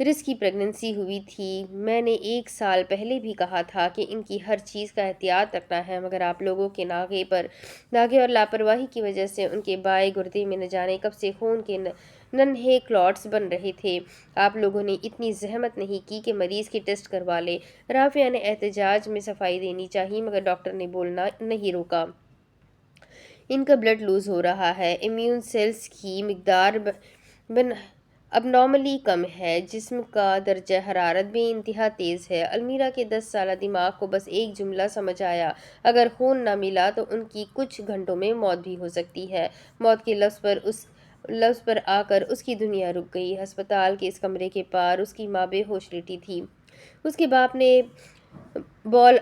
Risky pregnancy ہوئی تھی۔ میں نے 1 سال پہلے بھی کہا تھا کہ ان کی ہر چیز کا احتیاط رکھنا ہے، مگر آپ لوگوں کے ناغے اور لاپرواہی کی وجہ سے ان کے بائیں گردے میں نہ جانے کب سے خون کے ننھے کلاٹس بن رہے تھے۔ آپ لوگوں نے اتنی زحمت نہیں کی کہ مریض کے ٹیسٹ کروا لیں۔ رافعہ نے احتجاج میں صفائی دینی چاہی، مگر ڈاکٹر نے بولنا نہیں روکا۔ ان کا بلڈ لوز ہو رہا ہے، امیون سیلز کی مقدار اب نارملی کم ہے، جسم کا درجہ حرارت بے انتہا تیز ہے۔ المیرا کے 10 سالہ دماغ کو بس ایک جملہ سمجھ آیا، اگر خون نہ ملا تو ان کی کچھ گھنٹوں میں موت بھی ہو سکتی ہے۔ موت کے لفظ پر آ کر اس کی دنیا رک گئی۔ ہسپتال کے اس کمرے کے پار اس کی ماں بے ہوش لیٹی تھی۔ اس کے باپ نے کال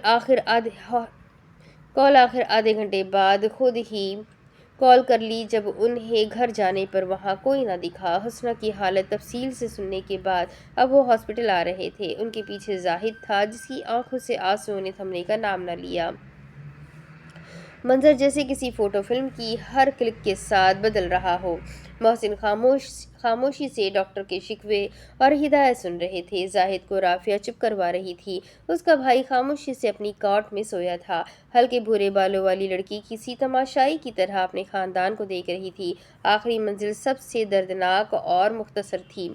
آخر آدھے گھنٹے بعد خود ہی کال کر لی۔ جب انہیں گھر جانے پر وہاں کوئی نہ دکھا۔ حسنہ کی حالت تفصیل سے سننے کے بعد اب وہ ہاسپٹل آ رہے تھے۔ ان کے پیچھے زاہد تھا، جس کی آنکھوں سے آنسوؤں نے تھمنے کا نام نہ لیا۔ منظر جیسے کسی فوٹو فلم کی ہر کلک کے ساتھ بدل رہا ہو۔ محسن خاموشی سے ڈاکٹر کے شکوے اور ہدایت سن رہے تھے۔ زاہد کو رافعہ چپ کروا رہی تھی۔ اس کا بھائی خاموشی سے اپنی کاٹ میں سویا تھا۔ ہلکے بھورے بالوں والی لڑکی کسی تماشائی کی طرح اپنے خاندان کو دیکھ رہی تھی۔ آخری منزل سب سے دردناک اور مختصر تھی۔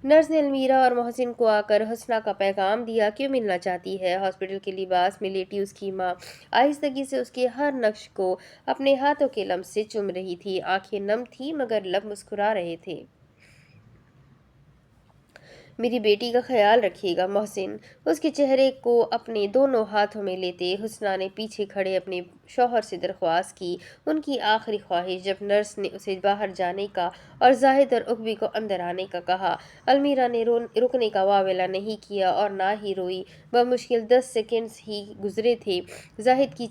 نرس نے المیرا اور محسن کو آ کر حسنہ کا پیغام دیا۔ کیوں ملنا چاہتی ہے؟ ہاسپٹل کے لباس میں لیٹی اس کی ماں آہستگی سے اس کے ہر نقش کو اپنے ہاتھوں کے لمس سے چوم رہی تھی۔ آنکھیں نم تھیں مگر لب مسکرا رہے تھے۔ میری بیٹی کا خیال رکھیے گا محسن۔ اس کے چہرے کو اپنے دونوں ہاتھوں میں لیتے حسنہ نے پیچھے کھڑے اپنے شوہر سے درخواست کی۔ ان کی آخری خواہش جب نرس نے اسے باہر جانے کا اور زاہد اور عقبی کو اندر آنے کا کہا۔ المیرا نے رکنے کا واویلا نہیں کیا اور نہ ہی روئی۔ بمشکل 10 سیکنڈز ہی گزرے تھے۔ زاہد کی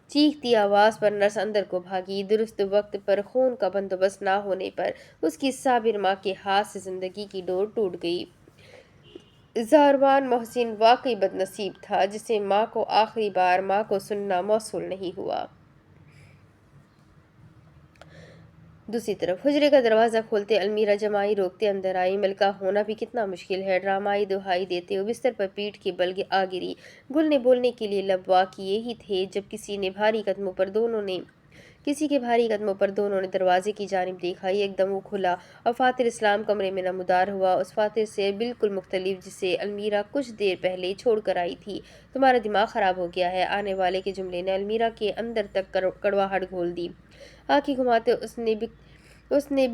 چیختی آواز پر نرس اندر کو بھاگی۔ درست وقت پر خون کا بندوبست نہ ہونے پر اس کی صابر ماں کے ہاتھ سے زندگی کی ڈور ٹوٹ گئی۔ زاروان محسن واقعی بد نصیب تھا، جسے ماں کو آخری بار ماں کو سننا موصول نہیں ہوا۔ دوسری طرف حجرے کا دروازہ کھولتے المیرا جمائی روکتے اندر آئی۔ ملکہ ہونا بھی کتنا مشکل ہے، ڈرامائی دہائی دیتے وہ بستر پر پیٹھ کے بل آ گری۔ گل نے بولنے کے لیے لب وا کیے ہی تھے جب کسی کے بھاری قدموں پر دونوں نے دروازے کی جانب دیکھا۔ ایک دم وہ کھلا اور فاتر اسلام کمرے میں نمودار ہوا، اس فاتر سے بالکل مختلف جسے المیرا کچھ دیر پہلے چھوڑ کر آئی تھی۔ تمہارا دماغ خراب ہو گیا ہے، آنے والے کے جملے نے المیرا کے اندر تک کڑواہٹ گھول دی۔ آنکھیں گھماتے اس نے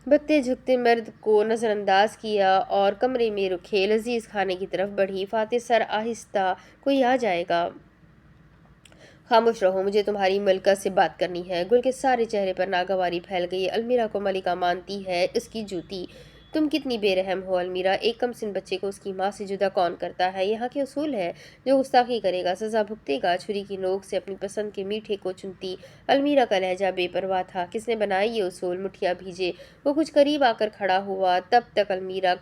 بکتے جھکتے مرد کو نظر انداز کیا اور کمرے میں رکھے لذیذ کھانے کی طرف بڑھی۔ فاتر سر آہستہ، کوئی آ جائے گا۔ خاموش رہو، مجھے تمہاری ملکہ سے بات کرنی ہے۔ گل کے سارے چہرے پر ناگواری پھیل گئی۔ المیرا کو ملکہ مانتی ہے، اس کی جوتی۔ تم کتنی بے رحم ہو المیرا، ایک کم سن بچے کو اس کی ماں سے جدا کون کرتا ہے؟ یہاں کے اصول ہے، جو گستاخی کرے گا سزا بھگتے گا۔ چھری کی نوک سے اپنی پسند کے میٹھے کو چنتی المیرا کا لہجہ بے پرواہ تھا۔ کس نے بنائے یہ اصول؟ مٹھیاں بھیجے۔ وہ کچھ قریب آ کر کھڑا ہوا، تب تک المیرا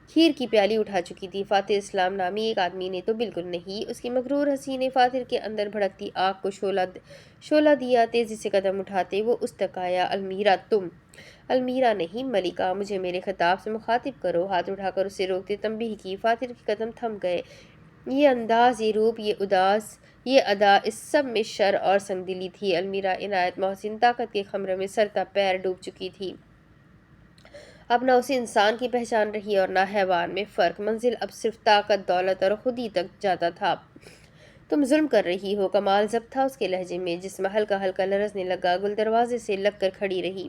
کھیر کی پیالی اٹھا چکی تھی۔ فاتر اسلام نامی ایک آدمی نے تو بالکل نہیں۔ اس کی مغرور ہنسی نے فاتر کے اندر بھڑکتی آگ کو شعلہ دیا۔ تیزی سے قدم اٹھاتے وہ اس تک آیا۔ المیرا تم؟ المیرا نہیں ملکہ، مجھے میرے خطاب سے مخاطب کرو۔ ہاتھ اٹھا کر اسے روکتے تنبیہ کی۔ فاتر کے قدم تھم گئے۔ یہ انداز، یہ روپ، یہ ادا، اس سب میں شر اور سنگ دلی تھی۔ المیرا عنایت محسن طاقت کے خمرے میں سر تا پیر ڈوب چکی تھی۔ اب نہ اسے انسان کی پہچان رہی اور نہ حیوان میں فرق۔ منزل اب صرف طاقت، دولت اور خودی تک جاتا تھا۔ تم ظلم کر رہی ہو، کمال ضبط تھا اس کے لہجے میں۔ جسم ہلکا ہلکا لرزنے لگا۔ گل دروازے سے لگ کر کھڑی رہی۔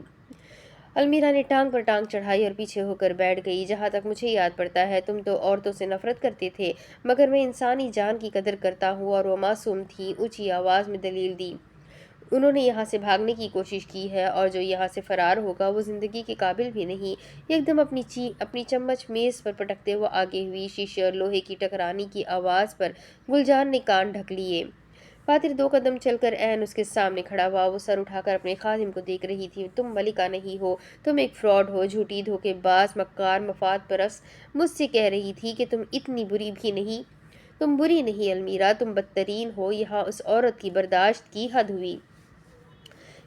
المیرا نے ٹانگ پر ٹانگ چڑھائی اور پیچھے ہو کر بیٹھ گئی۔ جہاں تک مجھے یاد پڑتا ہے تم تو عورتوں سے نفرت کرتے تھے، مگر میں انسانی جان کی قدر کرتا ہوں اور وہ معصوم تھی۔ اونچی آواز میں دلیل دی۔ انہوں نے یہاں سے بھاگنے کی کوشش کی ہے اور جو یہاں سے فرار ہوگا وہ زندگی کے قابل بھی نہیں۔ ایک دم اپنی چمچ میز پر پٹکتے وہ آگے ہوئی۔ شیشے اور لوہے کی ٹکرانے کی آواز پر گل جان نے کان ڈھک لیے۔ فاتر 2 قدم چل کر عین اس کے سامنے کھڑا ہوا۔ وہ سر اٹھا کر اپنے خادم کو دیکھ رہی تھی۔ تم ملکہ نہیں ہو، تم ایک فراڈ ہو، جھوٹی، دھوکے باز، مکار، مفاد پرست۔ مجھ سے کہہ رہی تھی کہ تم اتنی بری بھی نہیں۔ تم بری نہیں المیرا، تم بدترین ہو۔ یہاں اس عورت کی برداشت کی حد ہوئی۔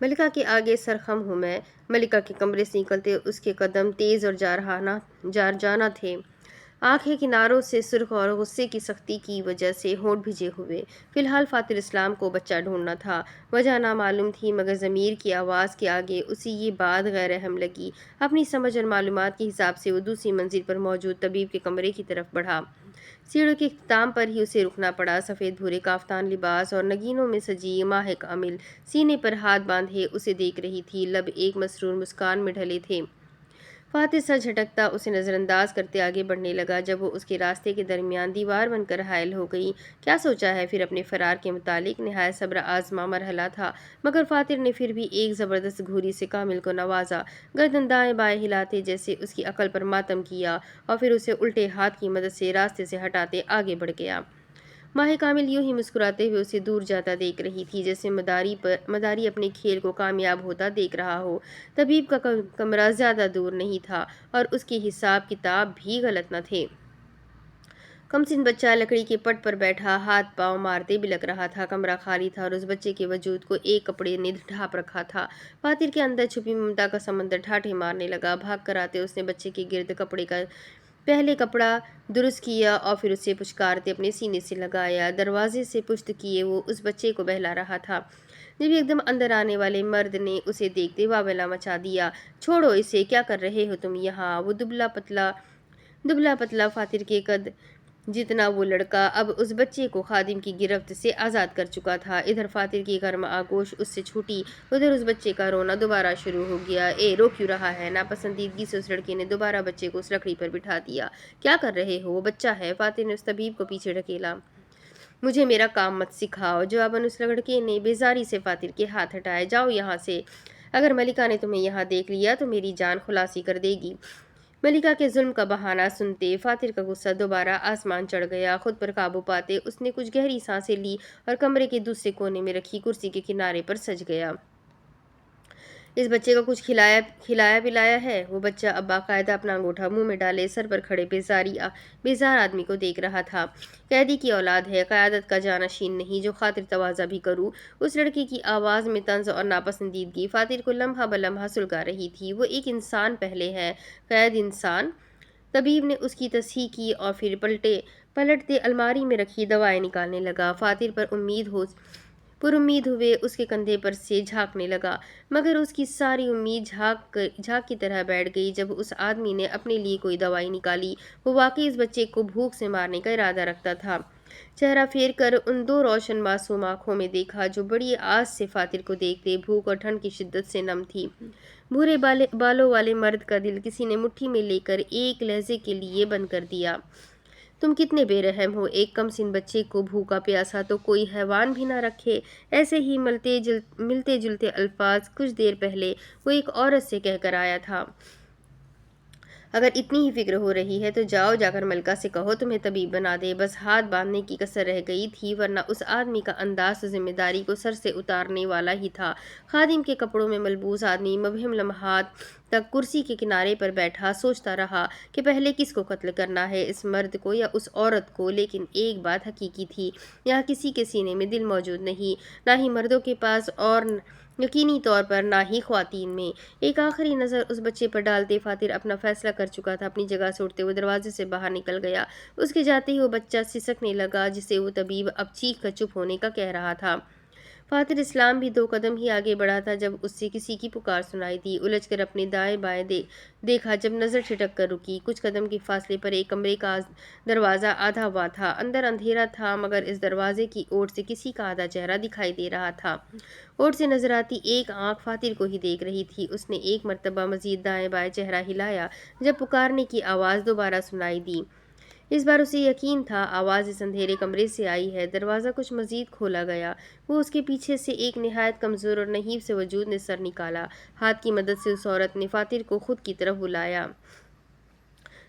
ملکہ کے آگے سرخم ہوں میں۔ ملکہ کے کمرے سے نکلتے اس کے قدم تیز اور جارجانا تھے، آنکھیں کناروں سے سرخ اور غصے کی سختی کی وجہ سے ہونٹ بھیجے ہوئے۔ فی الحال فاتر اسلام کو بچہ ڈھونڈنا تھا، وجہ نامعلوم تھی، مگر ضمیر کی آواز کے آگے اسے یہ بات غیر اہم لگی۔ اپنی سمجھ اور معلومات کے حساب سے وہ دوسری منزل پر موجود طبیب کے کمرے کی طرف بڑھا۔ سیڑھیوں کے اختتام پر ہی اسے رکنا پڑا۔ سفید بھورے کافتان لباس اور نگینوں میں سجی ماہک عامل سینے پر ہاتھ باندھے اسے دیکھ رہی تھی، لب ایک مسرور مسکان میں ڈھلے تھے۔ فاتر سر جھٹکتا اسے نظر انداز کرتے آگے بڑھنے لگا، جب وہ اس کے راستے کے درمیان دیوار بن کر حائل ہو گئی۔ کیا سوچا ہے پھر اپنے فرار کے متعلق؟ نہایت صبر آزما مرحلہ تھا، مگر فاتر نے پھر بھی ایک زبردست گھوری سے کامل کو نوازا، گردن دائیں بائیں ہلاتے جیسے اس کی عقل پر ماتم کیا، اور پھر اسے الٹے ہاتھ کی مدد سے راستے سے ہٹاتے آگے بڑھ گیا۔ ماہ کامل یوں ہی مسکراتے ہوئے اسے دور جاتا دیکھ رہی تھی، جیسے مداری اپنے کھیل کو کامیاب ہوتا دیکھ رہا ہو۔ طبیب کا کمرہ زیادہ دور نہیں تھا، اور اس کے حساب کتاب بھی غلط نہ تھے۔ کمسن بچہ لکڑی کے پٹ پر بیٹھا ہاتھ پاؤں مارتے بلک رہا تھا۔ کمرہ خالی تھا اور اس بچے کے وجود کو ایک کپڑے نے ڈھانپ رکھا تھا۔ فاتر کے اندر چھپی ممتا کا سمندر ٹھاٹھے مارنے لگا۔ بھاگ کر آتے اس نے بچے کے گرد پہلے کپڑا درست کیا اور پھر اسے پچکارتے اپنے سینے سے لگایا۔ دروازے سے پشت کیے وہ اس بچے کو بہلا رہا تھا، جب ایک دم اندر آنے والے مرد نے اسے دیکھتے واویلا مچا دیا۔ چھوڑو اسے، کیا کر رہے ہو تم یہاں؟ وہ دبلا پتلا فاتر کے قد جتنا وہ لڑکا اب اس بچے کو خادم کی گرفت سے آزاد کر چکا تھا۔ ادھر فاتر کی گرم آغوش اس سے چھوٹی، ادھر اس بچے کا رونا دوبارہ شروع ہو گیا۔ رو کیوں رہا ہے؟ ناپسندیدگی سے اس لڑکے نے دوبارہ بچے کو اس لکڑی پر بٹھا دیا۔ کیا کر رہے ہو؟ وہ بچہ ہے۔ فاتر نے اس طبیب کو پیچھے ڈھکیلا۔ مجھے میرا کام مت سکھاؤ۔ جواباً اس لڑکے نے بیزاری سے فاتر کے ہاتھ ہٹائے۔ جاؤ یہاں سے، اگر ملکہ نے تمہیں یہاں دیکھ لیا تو میری جان خلاصی کر دے گی۔ ملکہ کے ظلم کا بہانہ سنتے فاتر کا غصہ دوبارہ آسمان چڑھ گیا۔ خود پر قابو پاتے اس نے کچھ گہری سانسیں لی اور کمرے کے دوسرے کونے میں رکھی کرسی کے کنارے پر سج گیا۔ اس بچے کو کچھ کھلایا پلایا ہے؟ وہ بچہ اب باقاعدہ اپنا انگوٹھا منہ میں ڈالے سر پر کھڑے بیزار آدمی کو دیکھ رہا تھا۔ قیدی کی اولاد ہے، قیادت کا جانشین نہیں، جو خاطر تواضع بھی کروں۔ اس لڑکے کی آواز میں طنز اور ناپسندیدگی فاتر کو لمحہ بلمحہ سلگا رہی تھی۔ وہ ایک انسان پہلے ہے، قید انسان۔ طبیب نے اس کی تصحیح کی اور پھر پلٹتے الماری میں رکھی دوائیں نکالنے لگا۔ فاتر پر امید ہوئے اس کے کندھے پر سے جھانکنے لگا، مگر اس کی ساری امید جھاگ کی طرح بیٹھ گئی جب اس آدمی نے اپنے لیے کوئی دوائی نکالی۔ وہ واقعی اس بچے کو بھوک سے مارنے کا ارادہ رکھتا تھا۔ چہرہ پھیر کر ان دو روشن معصوم آنکھوں میں دیکھا جو بڑی آس سے فاتر کو دیکھتے، بھوک اور ٹھنڈ کی شدت سے نم تھی۔ بھورے بالوں والے مرد کا دل کسی نے مٹھی میں لے کر ایک لہجے کے لیے بند کر دیا۔ تم کتنے بے رحم ہو، ایک کم سن بچے کو بھوکا پیاسا تو کوئی حیوان بھی نہ رکھے۔ ایسے ہی ملتے جلتے الفاظ کچھ دیر پہلے وہ ایک عورت سے کہہ کر آیا تھا۔ اگر اتنی ہی فکر ہو رہی ہے تو جاؤ، جا کر ملکہ سے کہو تمہیں طبیب بنا دے۔ بس ہاتھ باندھنے کی کسر رہ گئی تھی، ورنہ اس آدمی کا انداز تو ذمہ داری کو سر سے اتارنے والا ہی تھا۔ خادم کے کپڑوں میں ملبوس آدمی مبہم لمحات تک کرسی کے کنارے پر بیٹھا سوچتا رہا کہ پہلے کس کو قتل کرنا ہے، اس مرد کو یا اس عورت کو۔ لیکن ایک بات حقیقی تھی، یہاں کسی کے سینے میں دل موجود نہیں، نہ ہی مردوں کے پاس اور یقینی طور پر نہ ہی خواتین میں۔ ایک آخری نظر اس بچے پر ڈالتے فاتر اپنا فیصلہ کر چکا تھا۔ اپنی جگہ سے اٹھتے ہوئے دروازے سے باہر نکل گیا۔ اس کے جاتے ہی وہ بچہ سسکنے لگا، جسے وہ طبیب اب چیخ کر چپ ہونے کا کہہ رہا تھا۔ فاتر اسلام بھی 2 قدم ہی آگے بڑھا تھا جب اس سے کسی کی پکار سنائی دی۔ الجھ کر اپنے دائیں بائیں دیکھا، جب نظر ٹھٹک کر رکی۔ کچھ قدم کے فاصلے پر ایک کمرے کا دروازہ آدھا ہوا تھا۔ اندر اندھیرا تھا، مگر اس دروازے کی اوٹ سے کسی کا آدھا چہرہ دکھائی دے رہا تھا۔ اوٹ سے نظر آتی ایک آنکھ فاتر کو ہی دیکھ رہی تھی۔ اس نے ایک مرتبہ مزید دائیں بائیں چہرہ ہلایا جب پکارنے کی آواز دوبارہ سنائی دی۔ اس بار اسے یقین تھا آواز اس اندھیرے کمرے سے آئی ہے۔ دروازہ کچھ مزید کھولا گیا۔ وہ اس کے پیچھے سے ایک نہایت کمزور اور نحیف سے وجود نے سر نکالا۔ ہاتھ کی مدد سے اس عورت نے فاتر کو خود کی طرف بلایا۔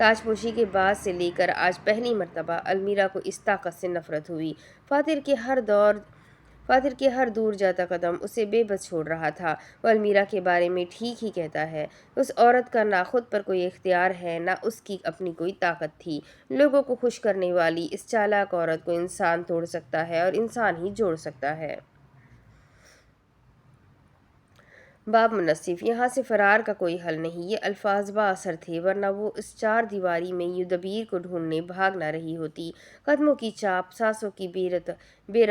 تاجپوشی کے بعد سے لے کر آج پہلی مرتبہ المیرا کو اس طاقت سے نفرت ہوئی۔ فاتر کے ہر دور جاتا قدم اسے بے بس چھوڑ رہا تھا۔ وہ المیرا کے بارے میں ٹھیک ہی کہتا ہے، اس عورت کا نہ خود پر کوئی اختیار ہے، نہ اس کی اپنی کوئی طاقت تھی۔ لوگوں کو خوش کرنے والی اس چالاک عورت کو انسان توڑ سکتا ہے اور انسان ہی جوڑ سکتا ہے۔ باب منصف: یہاں سے فرار کا کوئی حل نہیں۔ یہ الفاظ با اثر تھے، ورنہ وہ اس چار دیواری میں یوں دبیر کو ڈھونڈنے بھاگ نہ رہی ہوتی۔ قدموں کی چاپ سانسوں کی بے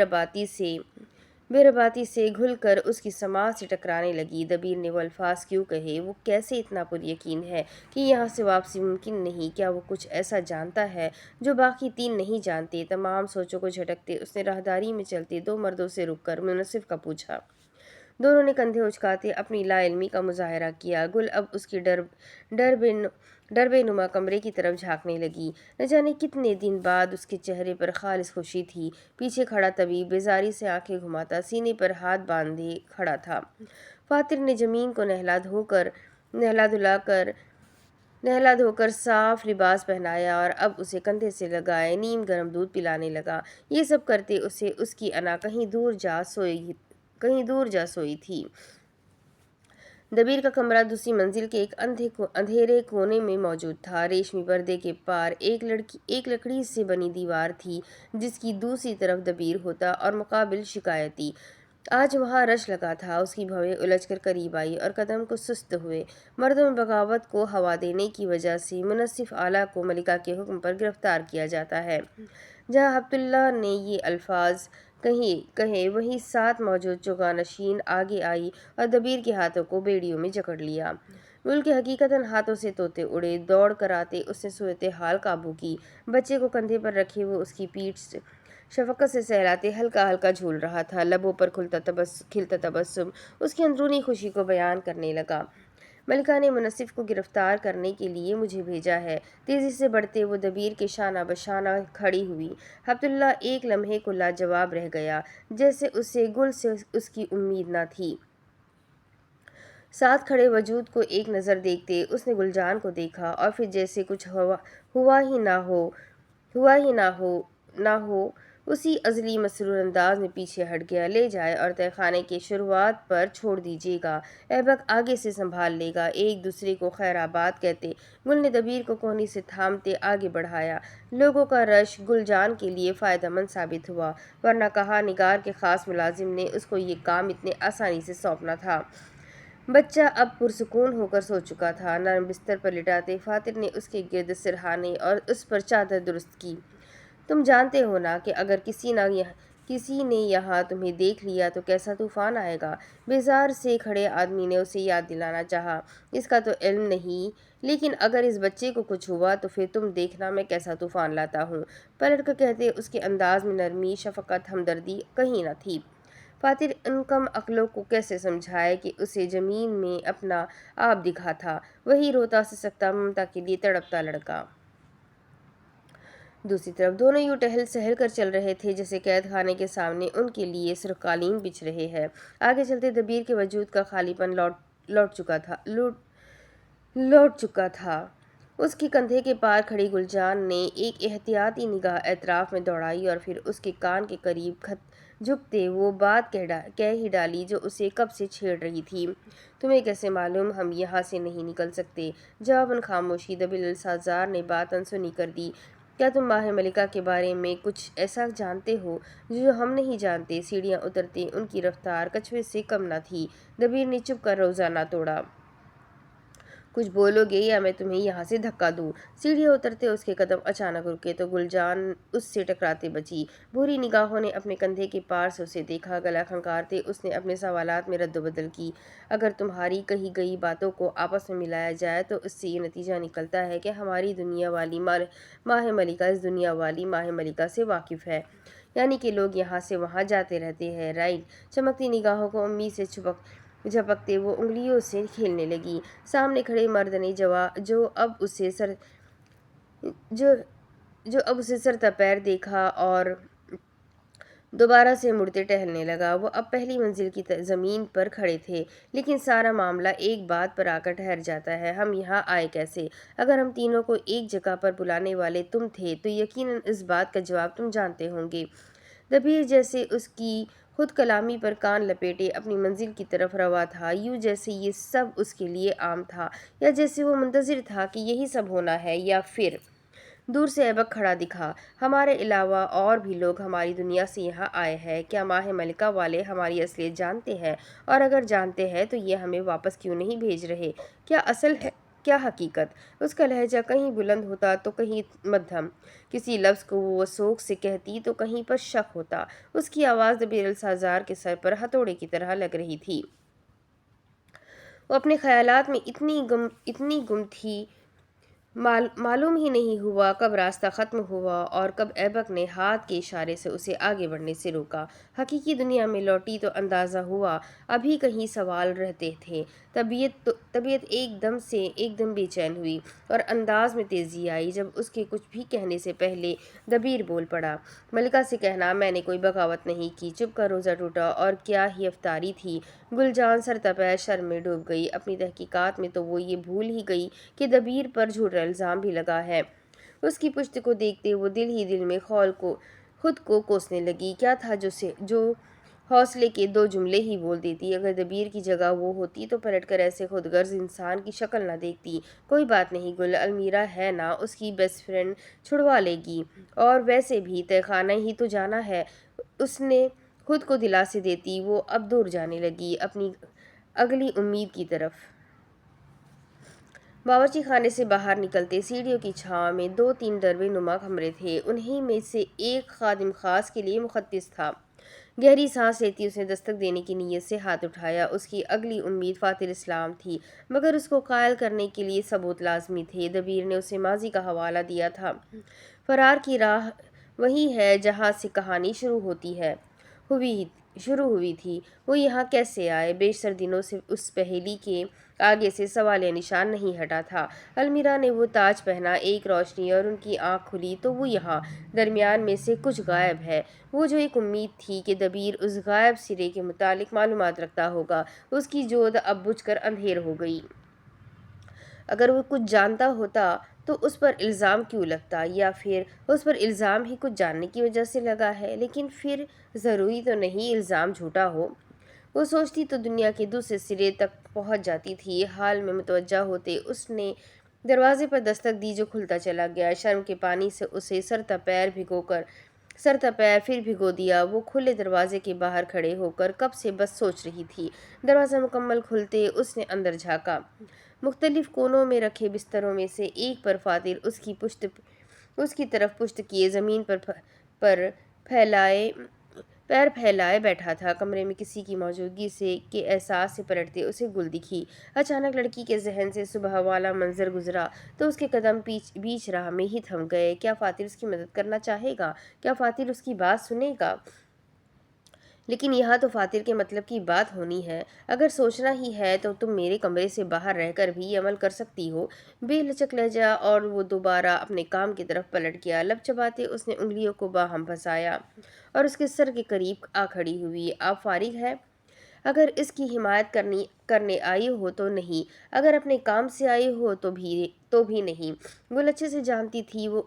رباطی سے گھل کر اس کی سماعت سے ٹکرانے لگی۔ دبیر نے وہ الفاظ کیوں کہے؟ وہ کیسے اتنا پر یقین ہے کہ یہاں سے واپسی ممکن نہیں؟ کیا وہ کچھ ایسا جانتا ہے جو باقی تین نہیں جانتے؟ تمام سوچوں کو جھٹکتے اس نے راہداری میں چلتے دو مردوں سے رک کر منصف کا پوچھا۔ دونوں نے کندھے اچکاتے اپنی لا علمی کا مظاہرہ کیا۔ گل اب اس کے ڈربے نما کمرے کی طرف جھانکنے لگی۔ نہ جانے کتنے دن بعد اس کے چہرے پر خالص خوشی تھی۔ پیچھے کھڑا طبیب بیزاری سے آنکھیں گھماتا سینے پر ہاتھ باندھے کھڑا تھا۔ فاتر نے جمین کو نہلا دھو کر صاف لباس پہنایا اور اب اسے کندھے سے لگائے نیم گرم دودھ پلانے لگا۔ یہ سب کرتے اسے اس کی انا کہیں دور جا سوئی تھی۔ دبیر کا کمرہ دوسری منزل کے ایک اندھیرے کونے میں موجود تھا۔ ریشمی پردے کے پار ایک لکڑی سے بنی دیوار تھی جس کی دوسری طرف دبیر ہوتا اور مقابل شکایتی۔ آج وہاں رش لگا تھا۔ اس کی بھویں الجھ کر قریب آئی اور قدم کو سست ہوئے۔ مردوں میں بغاوت کو ہوا دینے کی وجہ سے منصف اعلیٰ کو ملکہ کے حکم پر گرفتار کیا جاتا ہے۔ جہاں عبداللہ نے یہ الفاظ کہے وہیں ساتھ موجود چوگانشین آگے آئی اور دبیر کے ہاتھوں کو بیڑیوں میں جکڑ لیا۔ گل کے حقیقتاً ہاتھوں سے طوطے اڑے۔ دوڑ کر آتے اس نے صورتحال قابو کی۔ بچے کو کندھے پر رکھے وہ اس کی پیٹھ شفقت سے سہلاتے ہلکا ہلکا جھول رہا تھا۔ لبوں پر کھلتا تبسم اس کی اندرونی خوشی کو بیان کرنے لگا۔ ملکہ نے منصف کو گرفتار کرنے کے لیے مجھے بھیجا ہے۔ تیزی سے بڑھتے وہ دبیر کے شانہ بشانہ کھڑی ہوئی۔ عبداللہ ایک لمحے کو لاجواب رہ گیا، جیسے اسے گل سے اس کی امید نہ تھی۔ ساتھ کھڑے وجود کو ایک نظر دیکھتے اس نے گلجان کو دیکھا اور پھر جیسے کچھ ہوا ہی نہ ہو اسی ازلی مسرور انداز میں پیچھے ہٹ گیا۔ لے جائے اور تہہ خانے کے شروعات پر چھوڑ دیجیے گا، ایبک آگے سے سنبھال لے گا۔ ایک دوسرے کو خیر آباد کہتے گل نے دبیر کو کوہنی سے تھامتے آگے بڑھایا۔ لوگوں کا رش گلجان کے لیے فائدہ مند ثابت ہوا، ورنہ کہا نگار کے خاص ملازم نے اس کو یہ کام اتنے آسانی سے سونپنا تھا۔ بچہ اب پرسکون ہو کر سو چکا تھا۔ نرم بستر پر لٹاتے فاتر نے اس کے گرد سرہانے اور اس پر چادر درست کی۔ تم جانتے ہو نا کہ اگر کسی نے یہاں تمہیں دیکھ لیا تو کیسا طوفان آئے گا؟ بیزار سے کھڑے آدمی نے اسے یاد دلانا چاہا۔ اس کا تو علم نہیں، لیکن اگر اس بچے کو کچھ ہوا تو پھر تم دیکھنا میں کیسا طوفان لاتا ہوں۔ پلٹ کر کہتے اس کے انداز میں نرمی، شفقت، ہمدردی کہیں نہ تھی۔ فاتر ان کم عقلوں کو کیسے سمجھائے کہ اسے زمین میں اپنا آپ دکھا تھا، وہی روتا سسکتا ممتا کے لیے تڑپتا لڑکا۔ دوسری طرف دونوں یوں ٹہل سہل کر چل رہے تھے جیسے قید خانے کے سامنے ان کے لیے صرف قالین بچھ رہے ہیں۔ آگے چلتے دبیر کے وجود کا خالی پن لوٹ چکا تھا۔ اس کے کندھے کے پار کھڑی گلجان نے ایک احتیاطی نگاہ اطراف میں دوڑائی اور پھر اس کے کان کے قریب جھکتے وہ بات کہہ ہی ڈالی جو اسے کب سے چھیڑ رہی تھی۔ تمہیں کیسے معلوم ہم یہاں سے نہیں نکل سکتے؟ جواباً خاموشی۔ دبیر السازار نے بات انسنی کر دی۔ کیا تم ماہ ملکہ کے بارے میں کچھ ایسا جانتے ہو جو ہم نہیں جانتے؟ سیڑھیاں اترتے ان کی رفتار کچھوے سے کم نہ تھی۔ دبیر نے چپ کر روزہ نہ توڑا۔ کچھ بولو گے یا میں تمہیں یہاں سے دھکا دوں؟ سیڑھیاں اترتے اس کے قدم اچانک رکے تو گلجان اس سے ٹکراتے بچی۔ بھوری نگاہوں نے اپنے کندھے کے پار سے اسے دیکھا۔ گلا کھنکارتے اس نے اپنے سوالات میں رد و بدل کی۔ اگر تمہاری کہی گئی باتوں کو آپس میں ملایا جائے تو اس سے یہ نتیجہ نکلتا ہے کہ ہماری دنیا والی ماہ ملکہ اس دنیا والی ماہ ملکہ سے واقف ہے، یعنی کہ لوگ یہاں سے وہاں جاتے رہتے ہیں، رائٹ؟ چمکتی نگاہوں کو امید سے جھپکتے وہ انگلیوں سے کھیلنے لگی۔ سامنے کھڑے مرد نے جو اب اسے سر تا پیر دیکھا اور دوبارہ سے مڑتے ٹہلنے لگا۔ وہ اب پہلی منزل کی زمین پر کھڑے تھے، لیکن سارا معاملہ ایک بات پر آ کر ٹھہر جاتا ہے، ہم یہاں آئے کیسے؟ اگر ہم تینوں کو ایک جگہ پر بلانے والے تم تھے تو یقیناً اس بات کا جواب تم جانتے ہوں گے۔ دبیر جیسے اس کی خود کلامی پر کان لپیٹے اپنی منزل کی طرف رواں تھا، یوں جیسے یہ سب اس کے لیے عام تھا، یا جیسے وہ منتظر تھا کہ یہی سب ہونا ہے۔ یا پھر دور سے ایبک کھڑا دکھا۔ ہمارے علاوہ اور بھی لوگ ہماری دنیا سے یہاں آئے ہیں۔ کیا ماہ ملکہ والے ہماری اصلیت جانتے ہیں؟ اور اگر جانتے ہیں تو یہ ہمیں واپس کیوں نہیں بھیج رہے؟ کیا اصل ہے، کیا حقیقت؟ اس کا لہجہ کہیں بلند ہوتا تو کہیں مدھم، کسی لفظ کو وہ سوگ سے کہتی تو کہیں پر شک ہوتا۔ اس کی آواز دبیر السازار کے سر پر ہتھوڑے کی طرح لگ رہی تھی۔ وہ اپنے خیالات میں اتنی گم تھی، معلوم ہی نہیں ہوا کب راستہ ختم ہوا اور کب ایبک نے ہاتھ کے اشارے سے اسے آگے بڑھنے سے روکا۔ حقیقی دنیا میں لوٹی تو اندازہ ہوا ابھی کہیں سوال رہتے تھے۔ طبیعت ایک دم بے چین ہوئی اور انداز میں تیزی آئی جب اس کے کچھ بھی کہنے سے پہلے دبیر بول پڑا۔ ملکہ سے کہنا میں نے کوئی بغاوت نہیں کی۔ چپ کا روزہ ٹوٹا اور کیا ہی افطاری تھی۔ گل جان سرتاپیر شرم میں ڈوب گئی۔ اپنی تحقیقات میں تو وہ یہ بھول ہی گئی کہ دبیر پر جھوٹا الزام بھی لگا ہے۔ اس کی پشت کو دیکھتے وہ دل ہی دل میں خود کو کوسنے لگی۔ کیا تھا جو حوصلے کے دو جملے ہی بول دیتی۔ اگر دبیر کی جگہ وہ ہوتی تو پلٹ کر ایسے خود غرض انسان کی شکل نہ دیکھتی۔ کوئی بات نہیں گل، المیرا ہے نا، اس کی بیسٹ فرینڈ چھڑوا لے گی، اور ویسے بھی تہہ خانہ ہی تو جانا ہے، اس نے خود کو دلاسے دیتی وہ اب دور جانے لگی اپنی اگلی امید کی طرف۔ باورچی خانے سے باہر نکلتے سیڑھیوں کی چھاؤں میں 2-3 ڈربے نما کمرے تھے، انہی میں سے ایک خادم خاص کے لیے مختص تھا۔ گہری سانس لیتی اس نے دستک دینے کی نیت سے ہاتھ اٹھایا۔ اس کی اگلی امید فاتر اسلام تھی، مگر اس کو قائل کرنے کے لیے ثبوت لازمی تھے۔ دبیر نے اسے ماضی کا حوالہ دیا تھا۔ فرار کی راہ وہی ہے جہاں سے کہانی شروع ہوئی تھی۔ وہ یہاں کیسے آئے؟ بیشتر دنوں سے اس پہیلی کے آگے سے سوالیہ نشان نہیں ہٹا تھا۔ المیرا نے وہ تاج پہنا، ایک روشنی، اور ان کی آنکھ کھلی تو وہ یہاں، درمیان میں سے کچھ غائب ہے۔ وہ جو ایک امید تھی کہ دبیر اس غائب سرے کے متعلق معلومات رکھتا ہوگا، اس کی جوت اب بجھ کر اندھیر ہو گئی۔ اگر وہ کچھ جانتا ہوتا تو اس پر الزام کیوں لگتا؟ یا پھر اس پر الزام ہی کچھ جاننے کی وجہ سے لگا ہے؟ لیکن پھر ضروری تو نہیں الزام جھوٹا ہو۔ وہ سوچتی تو دنیا کے دوسرے سرے تک پہنچ جاتی تھی۔ حال میں متوجہ ہوتے اس نے دروازے پر دستک دی جو کھلتا چلا گیا۔ شرم کے پانی سے اسے سر تا پیر پھر بھگو دیا۔ وہ کھلے دروازے کے باہر کھڑے ہو کر کب سے بس سوچ رہی تھی۔ دروازہ مکمل کھلتے اس نے اندر جھانکا۔ مختلف کونوں میں رکھے بستروں میں سے ایک پر فاتر اس کی طرف پشت کیے زمین پر پیر پھیلائے بیٹھا تھا۔ کمرے میں کسی کی موجودگی کے احساس سے پلٹتے اسے گل دکھی۔ اچانک لڑکی کے ذہن سے صبح والا منظر گزرا تو اس کے قدم بیچ راہ میں ہی تھم گئے۔ کیا فاتر اس کی مدد کرنا چاہے گا؟ کیا فاتر اس کی بات سنے گا؟ لیکن یہاں تو فاتر کے مطلب کی بات ہونی ہے۔ اگر سوچنا ہی ہے تو تم میرے کمرے سے باہر رہ کر بھی عمل کر سکتی ہو۔ بے لچک لہجہ اور وہ دوبارہ اپنے کام کی طرف پلٹ گیا۔ لب چباتے اس نے انگلیوں کو باہم پھنسایا اور اس کے سر کے قریب آ کھڑی ہوئی۔ آپ فارغ ہے؟ اگر اس کی حمایت کرنے آئی ہو تو نہیں، اگر اپنے کام سے آئی ہو تو بھی نہیں۔ گل اچھے سے جانتی تھی وہ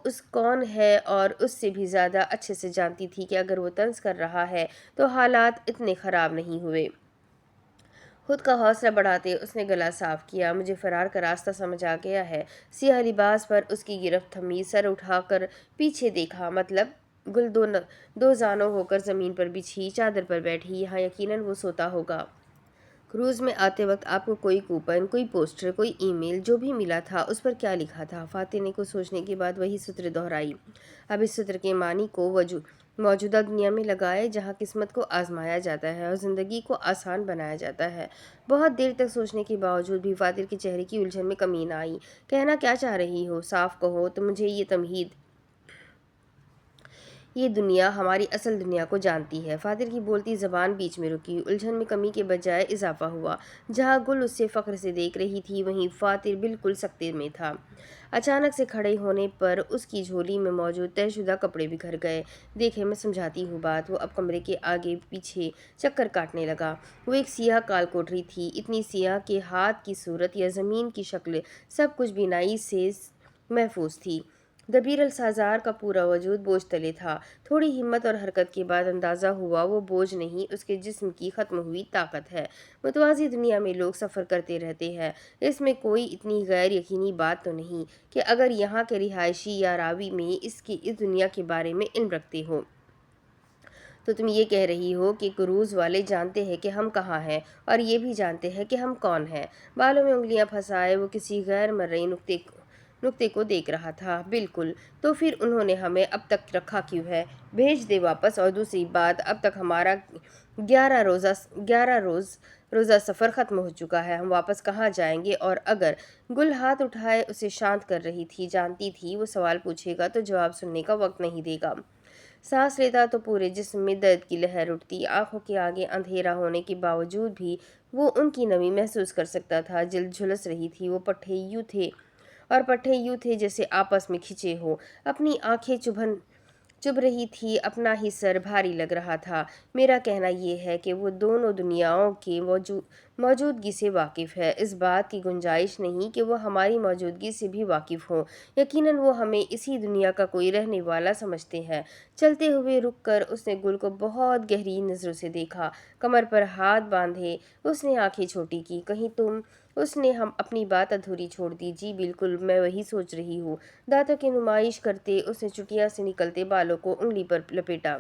اس کون ہے، اور اس سے بھی زیادہ اچھے سے جانتی تھی کہ اگر وہ طنز کر رہا ہے تو حالات اتنے خراب نہیں ہوئے۔ خود کا حوصلہ بڑھاتے اس نے گلا صاف کیا۔ مجھے فرار کا راستہ سمجھ آ گیا ہے۔ سیاہ لباس پر اس کی گرفت تھمی، سر اٹھا کر پیچھے دیکھا۔ مطلب؟ گل دو زانوں ہو کر زمین پر بچھی چادر پر بیٹھی۔ یہاں یقیناً وہ سوتا ہوگا۔ کروز میں آتے وقت آپ کو کوئی کوپن، کوئی پوسٹر، کوئی ای میل، جو بھی ملا تھا اس پر کیا لکھا تھا؟ فاتر نے کچھ سوچنے کے بعد وہی سطر دہرائی۔ اب اس سطر کے معنی کو موجودہ دنیا میں لگائے جہاں قسمت کو آزمایا جاتا ہے اور زندگی کو آسان بنایا جاتا ہے۔ بہت دیر تک سوچنے کے باوجود بھی فاتر کے چہرے کی الجھن میں کمی نہ آئی۔ کہنا کیا چاہ رہی ہو؟ صاف کہو تو مجھے یہ یہ دنیا ہماری اصل دنیا کو جانتی ہے۔ فاتر کی بولتی زبان بیچ میں رکی، الجھن میں کمی کے بجائے اضافہ ہوا۔ جہاں گل اسے فخر سے دیکھ رہی تھی وہیں فاتر بالکل سکتے میں تھا۔ اچانک سے کھڑے ہونے پر اس کی جھولی میں موجود طے شدہ کپڑے بکھر گئے۔ دیکھیں میں سمجھاتی ہوں بات۔ وہ اب کمرے کے آگے پیچھے چکر کاٹنے لگا۔ وہ ایک سیاہ کال کوٹری تھی، اتنی سیاہ کہ ہاتھ کی صورت یا زمین کی شکل سب کچھ بینائی سے محفوظ تھی۔ دبیر السازار کا پورا وجود بوجھ تلے تھا۔ تھوڑی ہمت اور حرکت کے بعد اندازہ ہوا وہ بوجھ نہیں، اس کے جسم کی ختم ہوئی طاقت ہے۔ متوازی دنیا میں لوگ سفر کرتے رہتے ہیں، اس میں کوئی اتنی غیر یقینی بات تو نہیں کہ اگر یہاں کے رہائشی یا راوی میں اس دنیا کے بارے میں علم رکھتے ہو تو تم یہ کہہ رہی ہو کہ کروز والے جانتے ہیں کہ ہم کہاں ہیں اور یہ بھی جانتے ہیں کہ ہم کون ہیں۔ بالوں میں انگلیاں پھنسائے وہ کسی غیر مرئی نقطے کو دیکھ رہا تھا۔ بالکل، تو پھر انہوں نے ہمیں اب تک رکھا کیوں ہے؟ بھیج دے واپس۔ اور دوسری بات، اب تک ہمارا 11 روزہ سفر ختم ہو چکا ہے، ہم واپس کہاں جائیں گے؟ اور اگر گل ہاتھ اٹھائے اسے شانت کر رہی تھی، جانتی تھی وہ سوال پوچھے گا تو جواب سننے کا وقت نہیں دے گا۔ سانس لیتا تو پورے جسم میں درد کی لہر اٹھتی، آنکھوں کے آگے اندھیرا ہونے کے باوجود بھی وہ ان کی نمی محسوس کر سکتا تھا۔ جلد جھلس رہی تھی، وہ پٹھے یوں تھے جیسے آپس میں کھنچے ہوں۔ اپنی آنکھیں چبھ رہی تھی، اپنا ہی سر بھاری لگ رہا تھا۔ میرا کہنا یہ ہے کہ وہ دونوں دنیاؤں کی موجودگی سے واقف ہے، اس بات کی گنجائش نہیں کہ وہ ہماری موجودگی سے بھی واقف ہوں۔ یقیناً وہ ہمیں اسی دنیا کا کوئی رہنے والا سمجھتے ہیں۔ چلتے ہوئے رک کر اس نے گل کو بہت گہری نظروں سے دیکھا۔ کمر پر ہاتھ باندھے اس نے آنکھیں چھوٹی کی۔ کہیں تم؟ اس نے اپنی بات ادھوری چھوڑ دی۔ جی بالکل، میں وہی سوچ رہی ہوں۔ دانتوں کی نمائش کرتے اس نے چٹیا سے نکلتے بالوں کو انگلی پر لپیٹا۔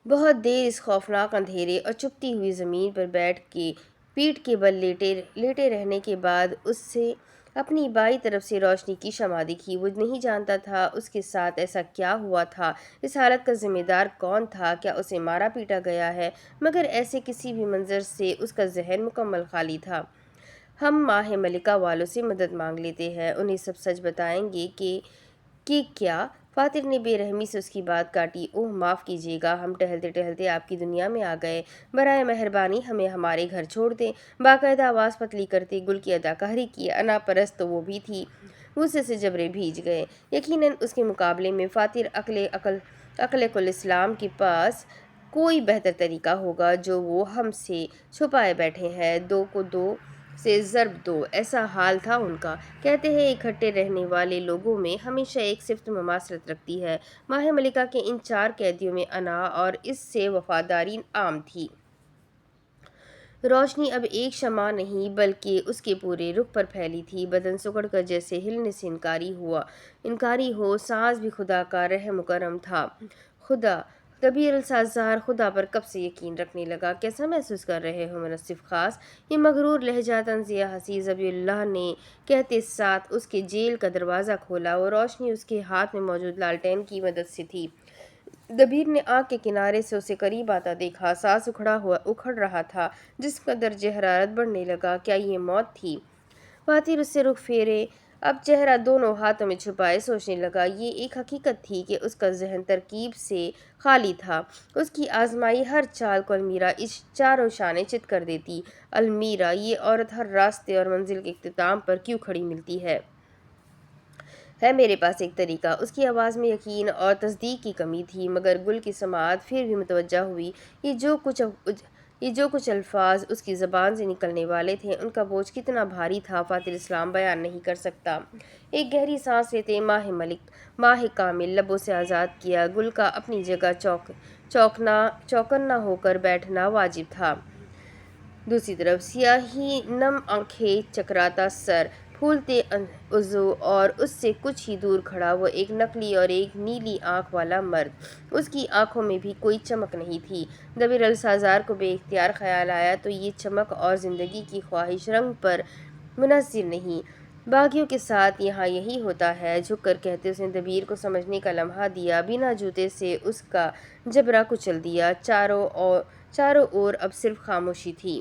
بہت دیر اس خوفناک اندھیرے اور چپتی ہوئی زمین پر بیٹھ کے پیٹھ کے بل لیٹے رہنے کے بعد اسے اپنی بائیں طرف سے روشنی کی شمع دکھی۔ وہ نہیں جانتا تھا اس کے ساتھ ایسا کیا ہوا تھا، اس حالت کا ذمہ دار کون تھا، کیا اسے مارا پیٹا گیا ہے؟ مگر ایسے کسی بھی منظر سے اس کا ذہن مکمل خالی تھا۔ ہم ماہ ملکہ والوں سے مدد مانگ لیتے ہیں، انہیں سب سچ بتائیں گے کہ کیا؟ فاتر نے بے رحمی سے اس کی بات کاٹی۔ اوہ معاف کیجیے گا، ہم ٹہلتے ٹہلتے آپ کی دنیا میں آ گئے، برائے مہربانی ہمیں ہمارے گھر چھوڑ دیں۔ باقاعدہ آواز پتلی کرتے گل کی اداکاری کی۔ انا پرست تو وہ بھی تھی۔ غصے سے جبڑے بھیج گئے۔ یقیناً اس کے مقابلے میں فاتر عقل کل اسلام کے پاس کوئی بہتر طریقہ ہوگا جو وہ ہم سے چھپائے بیٹھے ہیں۔ 2 کو 2 سے ضرب دو، ایسا حال تھا ان کا۔ کہتے ہیں اکٹھے رہنے والے لوگوں میں ہمیشہ ایک صفت مماثلت رکھتی ہے۔ ماہ ملکہ کے ان 4 قیدیوں میں انا اور اس سے وفاداری عام تھی۔ روشنی اب ایک شمع نہیں بلکہ اس کے پورے رخ پر پھیلی تھی، بدن سکڑ کر جیسے ہلنے سے انکاری ہو۔ سانس بھی خدا کا رحم و کرم تھا۔ خدا! دبیر السازار خدا پر کب سے یقین رکھنے لگا۔ کیسا محسوس کر رہے ہو منصف خاص؟ یہ مغرور لہجہ طنزیہ ہنسی ذبیح اللہ نے کہتے ساتھ اس کے جیل کا دروازہ کھولا۔ وہ روشنی اس کے ہاتھ میں موجود لالٹین کی مدد سے تھی۔ دبیر نے آنکھ کے کنارے سے اسے قریب آتا دیکھا۔ سانس اکھڑ رہا تھا، جسم کا درجہ حرارت بڑھنے لگا۔ کیا یہ موت تھی؟ فاتر اس سے رخ پھیرے، اب چہرہ دونوں ہاتھوں میں چھپائے سوچنے لگا۔ یہ ایک حقیقت تھی کہ اس کا ذہن ترکیب سے خالی تھا۔ اس کی آزمائی ہر چال کو المیرا اس چاروں شانے چت کر دیتی۔ المیرا، یہ عورت ہر راستے اور منزل کے اختتام پر کیوں کھڑی ملتی ہے؟ ہے میرے پاس ایک طریقہ۔ اس کی آواز میں یقین اور تصدیق کی کمی تھی، مگر گل کی سماعت پھر بھی متوجہ ہوئی۔ یہ جو کچھ الفاظ اس کی زبان سے نکلنے والے تھے، ان کا بوجھ کتنا بھاری تھا فاتر اسلام بیان نہیں کر سکتا۔ ایک گہری سانس لیتے ماہ کامل لبوں سے آزاد کیا۔ گل کا اپنی جگہ چوکنا ہو کر بیٹھنا واجب تھا۔ دوسری طرف سیاہی نم آنکھیں، چکراتا سر، پھولتے عضو اور اس سے کچھ ہی دور کھڑا وہ ایک نقلی اور ایک نیلی آنکھ والا مرد۔ اس کی آنکھوں میں بھی کوئی چمک نہیں تھی۔ دبیر السازار کو بے اختیار خیال آیا تو یہ چمک اور زندگی کی خواہش رنگ پر منحصر نہیں، باغیوں کے ساتھ یہاں یہی ہوتا ہے۔ جھک کر کہتے اس نے دبیر کو سمجھنے کا لمحہ دیا، بنا جوتے سے اس کا جبرا کچل دیا۔ چاروں اور اب صرف خاموشی تھی۔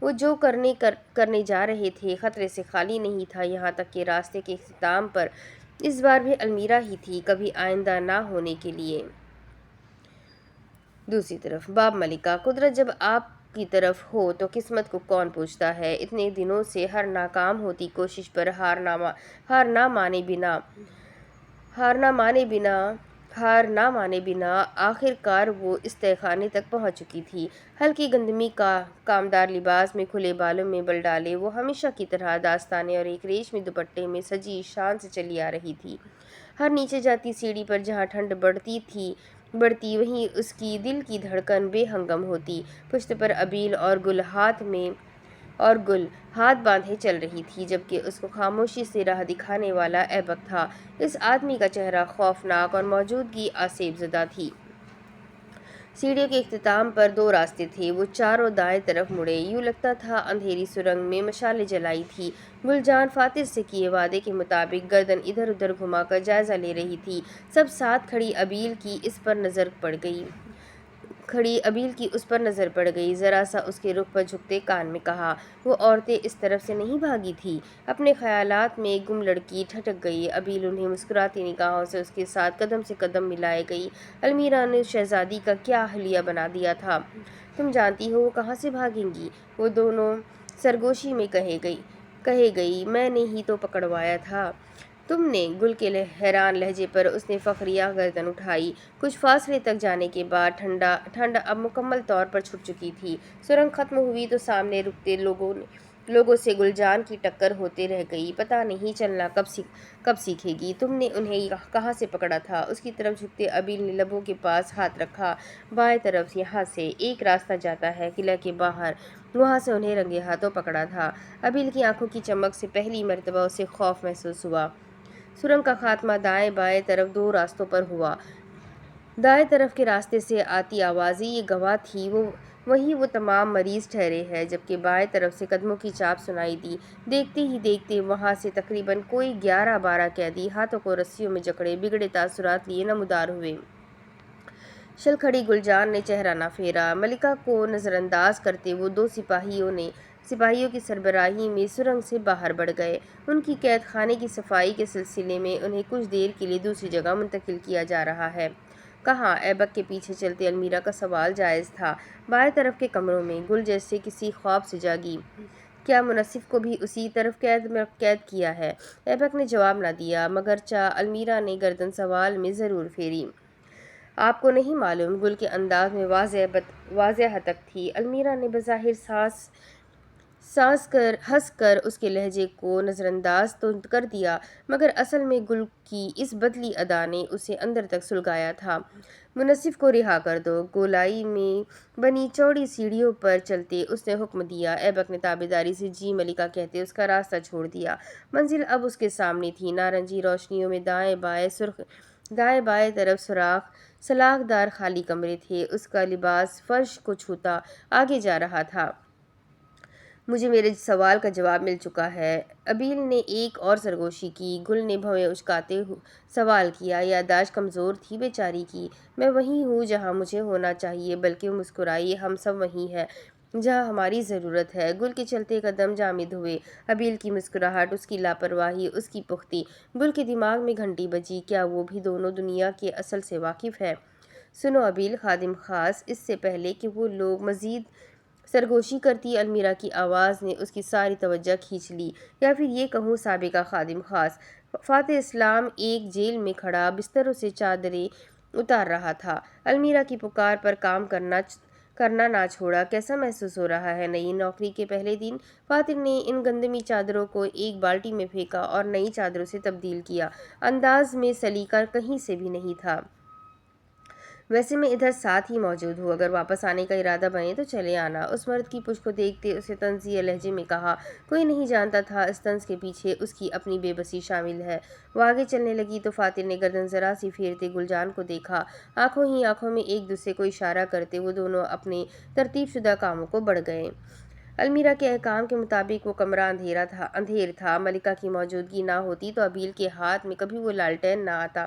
وہ جو کرنے جا رہے تھے خطرے سے خالی نہیں تھا، یہاں تک کہ راستے کے اختتام پر اس بار بھی المیرا ہی تھی، کبھی آئندہ نہ ہونے کے لیے۔ دوسری طرف باب ملکہ: قدرت جب آپ کی طرف ہو تو قسمت کو کون پوچھتا ہے؟ اتنے دنوں سے ہر ناکام ہوتی کوشش پر ہار نہ مانے بنا آخر کار وہ اس تہہ خانے تک پہنچ چکی تھی۔ ہلکی گندمی کا کامدار لباس میں کھلے بالوں میں بل ڈالے وہ ہمیشہ کی طرح داستانے اور ایک ریشمی دوپٹے میں سجی شان سے چلی آ رہی تھی۔ ہر نیچے جاتی سیڑھی پر جہاں ٹھنڈ بڑھتی وہیں اس کی دل کی دھڑکن بے ہنگم ہوتی۔ پشت پر ابیل اور گل ہاتھ باندھے چل رہی تھی، جبکہ اس کو خاموشی سے راہ دکھانے والا ایبک تھا۔ اس آدمی کا چہرہ خوفناک اور موجودگی آسیب زدہ تھی۔ سیڑھیوں کے اختتام پر 2 راستے تھے، وہ چاروں دائیں طرف مڑے، یوں لگتا تھا اندھیری سرنگ میں مشالیں جلائی تھی۔ گلجان فاتر سے کیے وعدے کے مطابق گردن ادھر ادھر گھما کر جائزہ لے رہی تھی۔ سب ساتھ کھڑی ابیل کی اس پر نظر پڑ گئی، ذرا سا اس کے رخ پر جھکتے کان میں کہا، وہ عورتیں اس طرف سے نہیں بھاگی تھیں؟ اپنے خیالات میں گم لڑکی ٹھٹک گئی۔ ابیل انہیں مسکراتی نگاہوں سے اس کے ساتھ قدم سے قدم ملائے گئی۔ المیرا نے اس شہزادی کا کیا حلیہ بنا دیا تھا؟ تم جانتی ہو وہ کہاں سے بھاگیں گی؟ وہ دونوں سرگوشی میں کہے گئی، میں نے ہی تو پکڑوایا تھا تم نے۔ گل کے حیران لہجے پر اس نے فخریہ گردن اٹھائی۔ کچھ فاصلے تک جانے کے بعد ٹھنڈ اب مکمل طور پر چھٹ چکی تھی۔ سرنگ ختم ہوئی تو سامنے رکتے لوگوں سے گلجان کی ٹکر ہوتے رہ گئی۔ پتہ نہیں چلنا کب سیکھے گی۔ تم نے انہیں کہاں سے پکڑا تھا؟ اس کی طرف جھکتے ابیل نے لبوں کے پاس ہاتھ رکھا۔ بائیں طرف یہاں سے ایک راستہ جاتا ہے قلعہ کے باہر، وہاں سے انہیں رنگے ہاتھوں پکڑا تھا۔ ابیل کی آنکھوں کی چمک سے پہلی مرتبہ اسے خوف محسوس ہوا۔ سرنگ کا خاتمہ دائیں بائیں طرف 2 راستوں پر ہوا۔ دائیں طرف کے راستے سے آتی آوازیں یہ گواہ تھی وہیں وہ تمام مریض ٹھہرے ہیں، جبکہ بائیں طرف سے قدموں کی چاپ سنائی دی۔ دیکھتے ہی دیکھتے وہاں سے تقریباً کوئی 11-12 قیدی ہاتھوں کو رسیوں میں جکڑے بگڑے تاثرات لیے نمودار ہوئے۔ شل کھڑی گلجان نے چہرہ نہ پھیرا۔ ملکہ کو نظر انداز کرتے وہ 2 سپاہیوں کی سربراہی میں سرنگ سے باہر بڑھ گئے۔ ان کی قید خانے کی صفائی کے سلسلے میں انہیں کچھ دیر کے لیے دوسری جگہ منتقل کیا جا رہا ہے۔ کہاں؟ ایبک کے پیچھے چلتے المیرا کا سوال جائز تھا۔ بائیں طرف کے کمروں میں۔ گل جیسے کسی خواب سے جاگی۔ کیا منصف کو بھی اسی طرف قید کیا ہے؟ ایبک نے جواب نہ دیا، مگرچہ المیرا نے گردن سوال میں ضرور پھیری۔ آپ کو نہیں معلوم؟ گل کے انداز میں واضح ہتک تھی۔ المیرا نے بظاہر ہنس کر اس کے لہجے کو نظر انداز تو کر دیا، مگر اصل میں گل کی اس بدلی ادا نے اسے اندر تک سلگایا تھا۔ منصف کو رہا کر دو۔ گولائی میں بنی چوڑی سیڑھیوں پر چلتے اس نے حکم دیا۔ ایبک نے تابعداری سے جی ملکہ کہتے اس کا راستہ چھوڑ دیا۔ منزل اب اس کے سامنے تھی۔ نارنجی روشنیوں میں دائیں بائیں طرف سلاخ دار خالی کمرے تھے۔ اس کا لباس فرش کو چھوتا آگے جا رہا تھا۔ مجھے میرے سوال کا جواب مل چکا ہے۔ ابیل نے ایک اور سرگوشی کی۔ گل نے بھویں اچکاتے سوال کیا۔ یادداشت کمزور تھی بیچاری کی۔ میں وہیں ہوں جہاں مجھے ہونا چاہیے، بلکہ وہ مسکرائی، ہم سب وہیں ہیں جہاں ہماری ضرورت ہے۔ گل کے چلتے قدم جامد ہوئے۔ ابیل کی مسکراہٹ، اس کی لاپرواہی، اس کی پختی۔ گل کے دماغ میں گھنٹی بجی، کیا وہ بھی دونوں دنیا کے اصل سے واقف ہے؟ سنو ابیل خادم خاص۔ اس سے پہلے کہ وہ لوگ مزید سرگوشی کرتی المیرا کی آواز نے اس کی ساری توجہ کھینچ لی، یا پھر یہ کہوں سابقہ خادم خاص۔ فاتح اسلام ایک جیل میں کھڑا بستروں سے چادریں اتار رہا تھا۔ المیرا کی پکار پر کام کرنا نہ چھوڑا۔ کیسا محسوس ہو رہا ہے نئی نوکری کے پہلے دن؟ فاتح نے ان گندمی چادروں کو ایک بالٹی میں پھینکا اور نئی چادروں سے تبدیل کیا۔ انداز میں سلیقہ کہیں سے بھی نہیں تھا۔ ویسے میں ادھر ساتھ ہی موجود ہوں، اگر واپس آنے کا ارادہ بنے تو چلے آنا۔ اس مرد کی پشت کو دیکھتے اس نے طنزیہ لہجے میں کہا۔ کوئی نہیں جانتا تھا اس طنز کے پیچھے اس کی اپنی بے بسی شامل ہے۔ وہ آگے چلنے لگی تو فاتح نے گردن ذرا سی پھیرتے گلجان کو دیکھا۔ آنکھوں ہی آنکھوں میں ایک دوسرے کو اشارہ کرتے وہ دونوں اپنے ترتیب شدہ کاموں کو بڑھ گئے۔ المیرا کے احکام کے مطابق وہ کمرہ اندھیر تھا۔ ملکہ کی موجودگی نہ ہوتی تو ابیل کے ہاتھ میں کبھی وہ لالٹین نہ آتا۔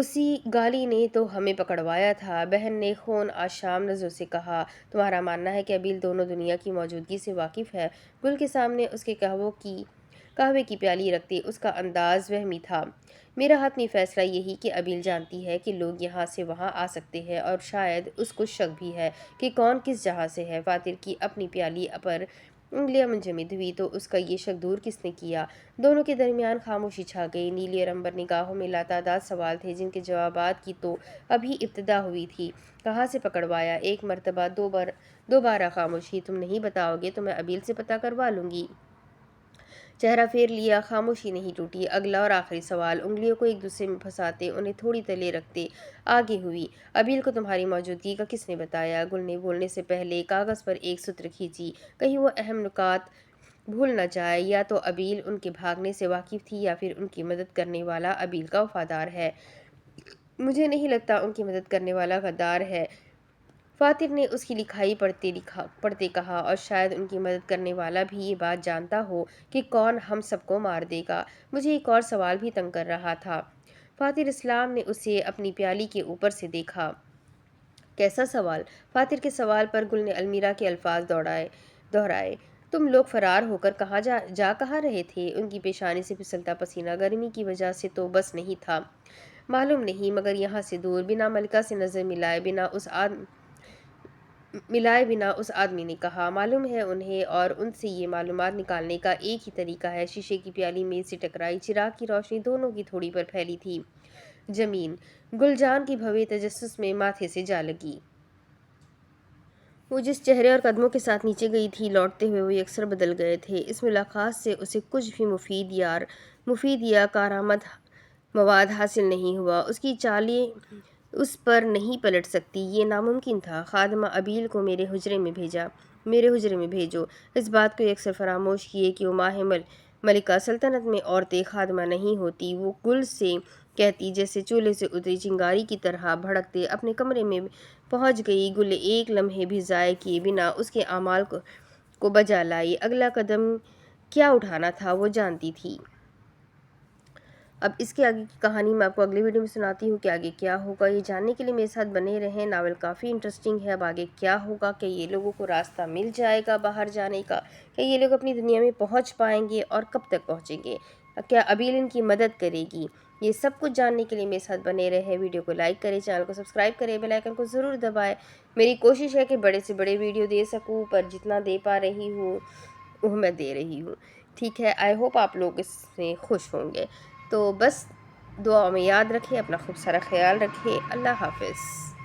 اسی گالی نے تو ہمیں پکڑوایا تھا۔ بہن نے خون آشام نظروں سے کہا۔ تمہارا ماننا ہے کہ ابیل دونوں دنیا کی موجودگی سے واقف ہے؟ گل کے سامنے اس کے قہوے کی پیالی رکھتے اس کا انداز وہمی تھا۔ میرا حتمی فیصلہ یہی کہ ابیل جانتی ہے کہ لوگ یہاں سے وہاں آ سکتے ہیں، اور شاید اس کو شک بھی ہے کہ کون کس جہاں سے ہے۔ فاتر کی اپنی پیالی پر انگلیاں منجمد ہوئی تو اس کا یہ شک دور کس نے کیا؟ دونوں کے درمیان خاموشی چھا گئی۔ نیلی اور عنبر نگاہوں میں لاتعداد سوال تھے جن کے جوابات کی تو ابھی ابتدا ہوئی تھی۔ کہاں سے پکڑوایا؟ ایک مرتبہ، دوبارہ خاموشی۔ تم نہیں بتاؤ گے تو میں ابیل سے پتہ کروا لوں گی۔ چہرہ پھیر لیا، خاموشی نہیں ٹوٹی۔ اگلا اور آخری سوال، انگلیوں کو ایک دوسرے میں پھنساتے انہیں تھوڑی تلے رکھتے آگے ہوئی۔ ابیل کو تمہاری موجودگی کا کس نے بتایا؟ گل نے بولنے سے پہلے کاغذ پر ایک سطر کھینچی، کہیں وہ اہم نکات بھول نہ جائے۔ یا تو ابیل ان کے بھاگنے سے واقف تھی یا پھر ان کی مدد کرنے والا ابیل کا وفادار ہے۔ مجھے نہیں لگتا ان کی مدد کرنے والا غدار ہے، فاتر نے اس کی لکھائی پڑھتے کہا، اور شاید ان کی مدد کرنے والا بھی یہ بات جانتا ہو کہ کون ہم سب کو مار دے گا۔ مجھے ایک اور سوال بھی تنگ کر رہا تھا۔ فاتر اسلام نے اسے اپنی پیالی کے اوپر سے دیکھا۔ کیسا سوال؟ فاتر کے سوال پر گل نے المیرا کے الفاظ دہرائے۔ تم لوگ فرار ہو کر کہاں رہے تھے؟ ان کی پیشانی سے پھسلتا پسینہ گرمی کی وجہ سے تو بس نہیں تھا۔ معلوم نہیں، مگر یہاں سے دور، بنا ملکہ سے نظر ملائے بنا اس آدمی نے کہا۔ معلوم ہے انہیں، اور ان سے یہ معلومات نکالنے کا ایک ہی طریقہ ہے۔ شیشے کی پیالی میز سے ٹکرائی، چراغ کی روشنی دونوں کی تھوڑی پر پھیلی تھی۔ زمین گل جان کی بھویں تجسس میں ماتھے سے جا لگی۔ وہ جس چہرے اور قدموں کے ساتھ نیچے گئی تھی، لوٹتے ہوئے وہ یکسر بدل گئے تھے۔ اس ملاقات سے اسے کچھ بھی مفید یا کارآمد مواد حاصل نہیں ہوا۔ اس کی چالیں اس پر نہیں پلٹ سکتی، یہ ناممکن تھا۔ خادمہ ابیل کو میرے حجرے میں بھیجو۔ اس بات کو یکسر فراموش کیے کہ وہ ماہ ملکہ سلطنت میں عورتیں خادمہ نہیں ہوتی، وہ گل سے کہتی جیسے چولہے سے اتری چنگاری کی طرح بھڑکتے اپنے کمرے میں پہنچ گئی۔ گل ایک لمحے بھی ضائع کیے بنا اس کے اعمال کو بجا لائی۔ اگلا قدم کیا اٹھانا تھا وہ جانتی تھی۔ اب اس کے آگے کی کہانی میں آپ کو اگلی ویڈیو میں سناتی ہوں کہ آگے کیا ہوگا۔ یہ جاننے کے لیے میرے ساتھ بنے رہیں۔ ناول کافی انٹرسٹنگ ہے۔ اب آگے کیا ہوگا؟ کہ یہ لوگوں کو راستہ مل جائے گا باہر جانے کا؟ کہ یہ لوگ اپنی دنیا میں پہنچ پائیں گے، اور کب تک پہنچیں گے؟ کیا ابیل ان کی مدد کرے گی؟ یہ سب کچھ جاننے کے لیے میرے ساتھ بنے رہے۔ ویڈیو کو لائک کریں، چینل کو سبسکرائب کریں، بیل آئیکن کو ضرور دبائیں۔ میری کوشش ہے کہ بڑے سے بڑے ویڈیو دے سکوں، پر جتنا دے پا رہی ہوں وہ میں دے رہی ہوں۔ ٹھیک ہے، آئی ہوپ آپ لوگ اس سے خوش ہوں گے۔ تو بس دعاؤں میں یاد رکھیں، اپنا خوب سارا خیال رکھیں۔ اللہ حافظ۔